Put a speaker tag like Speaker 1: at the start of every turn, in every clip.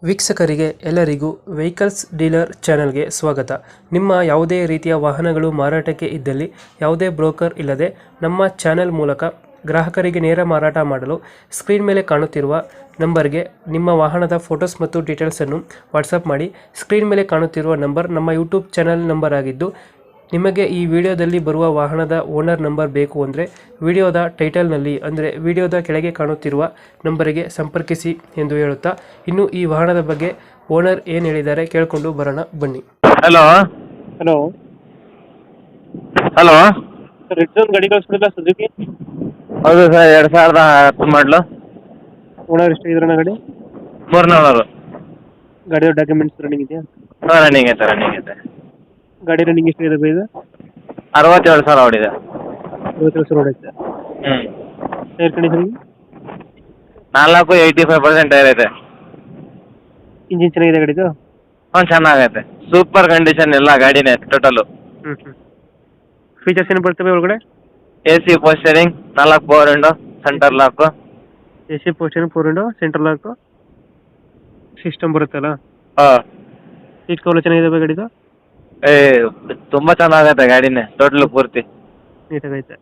Speaker 1: ವೀಕ್ಷಕರಿಗೆ ಎಲ್ಲರಿಗೂ vehicles dealer ಚಾನೆಲ್ಗೆ ಸ್ವಾಗತ. ನಿಮ್ಮ ಯಾವುದೇ ರೀತಿಯ ವಾಹನಗಳು ಮಾರಾಟಕ್ಕೆ ಇದ್ದಲ್ಲಿ ಯಾವುದೇ ಬ್ರೋಕರ್ ಇಲ್ಲದೆ ನಮ್ಮ ಚಾನೆಲ್ ಮೂಲಕ ಗ್ರಾಹಕರಿಗೆ ನೇರ ಮಾರಾಟ ಮಾಡಲು ಸ್ಕ್ರೀನ್ ಮೇಲೆ ಕಾಣುತ್ತಿರುವ ನಂಬರ್ಗೆ ನಿಮ್ಮ ವಾಹನದ ಫೋಟೋಸ್ ಮತ್ತು ಡೀಟೇಲ್ಸನ್ನು ವಾಟ್ಸಪ್ ಮಾಡಿ. ಸ್ಕ್ರೀನ್ ಮೇಲೆ ಕಾಣುತ್ತಿರುವ ನಂಬರ್ ನಮ್ಮ ಯೂಟ್ಯೂಬ್ ಚಾನೆಲ್ ನಂಬರ್ ಆಗಿದ್ದು, ನಿಮಗೆ ಈ ವಿಡಿಯೋದಲ್ಲಿ ಬರುವ ವಾಹನದ ಓನರ್ ನಂಬರ್ ಬೇಕು ಅಂದರೆ ವಿಡಿಯೋದ ಟೈಟಲ್ನಲ್ಲಿ ಅಂದರೆ ವಿಡಿಯೋದ ಕೆಳಗೆ ಕಾಣುತ್ತಿರುವ ನಂಬರಿಗೆ ಸಂಪರ್ಕಿಸಿ ಎಂದು ಹೇಳುತ್ತಾ, ಇನ್ನು ಈ ವಾಹನದ ಬಗ್ಗೆ ಓನರ್ ಏನು ಹೇಳಿದ್ದಾರೆ ಕೇಳಿಕೊಂಡು ಬರೋಣ ಬನ್ನಿ.
Speaker 2: Hello
Speaker 1: hello
Speaker 2: hello
Speaker 1: sir, red ಗಾಡಿ ಕಳಿಸ್ಬಿಡಿಲ್ಲ ಸುಜುಕಿ?
Speaker 2: ಹೌದು ಸರ್, 2010 ಮಾಡಲು.
Speaker 1: ಓನರ್ ಎಷ್ಟಾಗಿದ್ರಣ್ಣ ಗಾಡಿ?
Speaker 2: 300.
Speaker 1: ಗಾಡಿಯ ಡಾಕ್ಯುಮೆಂಟ್ಸ್ ರನ್ನಿಂಗ್ ಇದೆಯಾ?
Speaker 2: ಹಾಂ, ರನ್ನಿಂಗ್ ಐತೆ.
Speaker 1: ಗಾಡಿ ರನ್ನಿಂಗ್ ಎಷ್ಟಾಗಿದೆ ಬೈ?
Speaker 2: 67,000 ಹೊಡಿದೆ.
Speaker 1: 50 ರೋಡ್ ಐತೆ.
Speaker 2: ಹ್ಞೂ,
Speaker 1: ಟೈರ್ ಕಂಡೀಷನ್?
Speaker 2: 85% ಟೈರ್ ಐತೆ.
Speaker 1: ಇಂಜಿನ್ ಚೆನ್ನಾಗಿದೆ ಗಾಡಿದು?
Speaker 2: ಹಾಂ, ಚೆನ್ನಾಗೈತೆ. ಸೂಪರ್ ಕಂಡೀಷನ್ ಎಲ್ಲ ಗಾಡಿನೇ ಟೋಟಲು.
Speaker 1: ಫೀಚರ್ಸ್ ಏನು ಬರ್ತವೆ ಒಳಗಡೆ?
Speaker 2: AC ಪೋಸ್ಟರಿಂಗ್, 4 power window, centre lock.
Speaker 1: AC ಪೋಸ್ಟರಿಂಗ್, 4 window, central lock system ಬರುತ್ತಲ್ಲ?
Speaker 2: ಹಾಂ.
Speaker 1: ಸೀಟ್ ಕವರ್ ಚೆನ್ನಾಗಿದೆ ಬೈ ಗಾಡಿದು?
Speaker 2: ತುಂಬ ಚೆನ್ನಾಗೈತೆ ಗಾಡಿನೇ ಟೋಟಲು ಪೂರ್ತಿ.
Speaker 1: ನೀಟಾಗೈತೆ.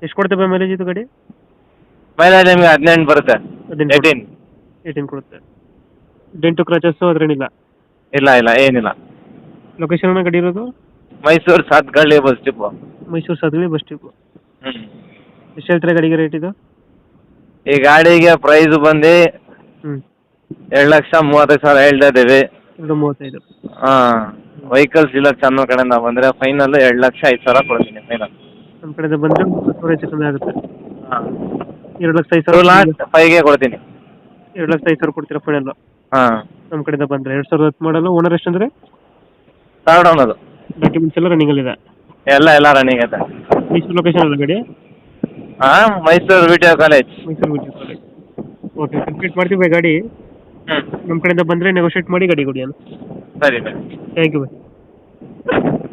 Speaker 1: ಎಷ್ಟು ಕೊಡ್ತೇವೆ ಮೈಲೇಜ್ ಇದು ಗಾಡಿ?
Speaker 2: ಮೈಲೇಜ್ ನಿಮಗೆ 18 ಬರುತ್ತೆ.
Speaker 1: 18 ಕೊಡುತ್ತೆ. ಡೆಂಟು ಕ್ರಾಚಸ್ಸು ಅದ್ರೇನಿಲ್ಲ?
Speaker 2: ಇಲ್ಲ, ಏನಿಲ್ಲ.
Speaker 1: ಲೊಕೇಶನ್ ಗಾಡಿ ಇರೋದು?
Speaker 2: Mysore Sathagalli bus depot.
Speaker 1: ಮೈಸೂರು ಸಾಧನೆ ಬಸ್ ಡಿಪೋ.
Speaker 2: ಹ್ಞೂ.
Speaker 1: ಎಷ್ಟು ಹೇಳ್ತಾರೆ ಗಾಡಿಗೆ ರೇಟ್ ಇದು?
Speaker 2: ಈ ಗಾಡಿಗೆ ಪ್ರೈಸ್ ಬಂದು 2,35,000 ಹೇಳ್ತಾ ಇದ್ದೀವಿ.
Speaker 1: 2,35,000.
Speaker 2: ಹಾಂ, ವೆಹಿಕಲ್ಸ್ ಇಲ್ಲ ಚಾನಲ್ ಕಡೆಯಿಂದ ಬಂದರೆ ಫೈನಲ್ 2,05,000 ಕೊಡ್ತೀನಿ ಫೈನಲ್.
Speaker 1: ನಮ್ಮ ಕಡೆಯಿಂದ ಬಂದರೆ 30,000 ಹೆಚ್ಚು ಕಮ್ಮಿ ಆಗುತ್ತೆ.
Speaker 2: ಹಾಂ,
Speaker 1: 2,05,000.
Speaker 2: 5ಗೆ ಕೊಡ್ತೀನಿ.
Speaker 1: 2,05,000 ಕೊಡ್ತೀರಾ ಫೈನಲ್?
Speaker 2: ಹಾಂ.
Speaker 1: ನಮ್ಮ ಕಡೆಯಿಂದ ಬಂದರೆ 2010 ಮಾಡಲು. ಓನರ್ ಎಷ್ಟಂದರೆ?
Speaker 2: Third owner.
Speaker 1: ಡಾಕ್ಯುಮೆಂಟ್ಸ್ ಎಲ್ಲ ರನ್ನಿಂಗಲ್ಲಿದೆ?
Speaker 2: ಎಲ್ಲ ರನ್ನಿಂಗ್ ಐತೆ.
Speaker 1: ಮೈಸೂರು ಲೊಕೇಶನ್ ಅಲ್ಲ ಗಾಡಿ?
Speaker 2: ಹಾಂ, Mysuru VTO college.
Speaker 1: Mysore Vidyut college. Okay, complete ಮಾಡ್ತೀವಿ ಬೈ ಗಾಡಿ.
Speaker 2: ಹ್ಞೂ,
Speaker 1: ನಮ್ಮ ಕಡೆಯಿಂದ ಬಂದರೆ ನೆಗೋಷಿಯೇಟ್ ಮಾಡಿ ಗಾಡಿ ಕೊಡಿ ಅಣ್ಣ.
Speaker 2: ಸರಿ.
Speaker 1: Thank you by.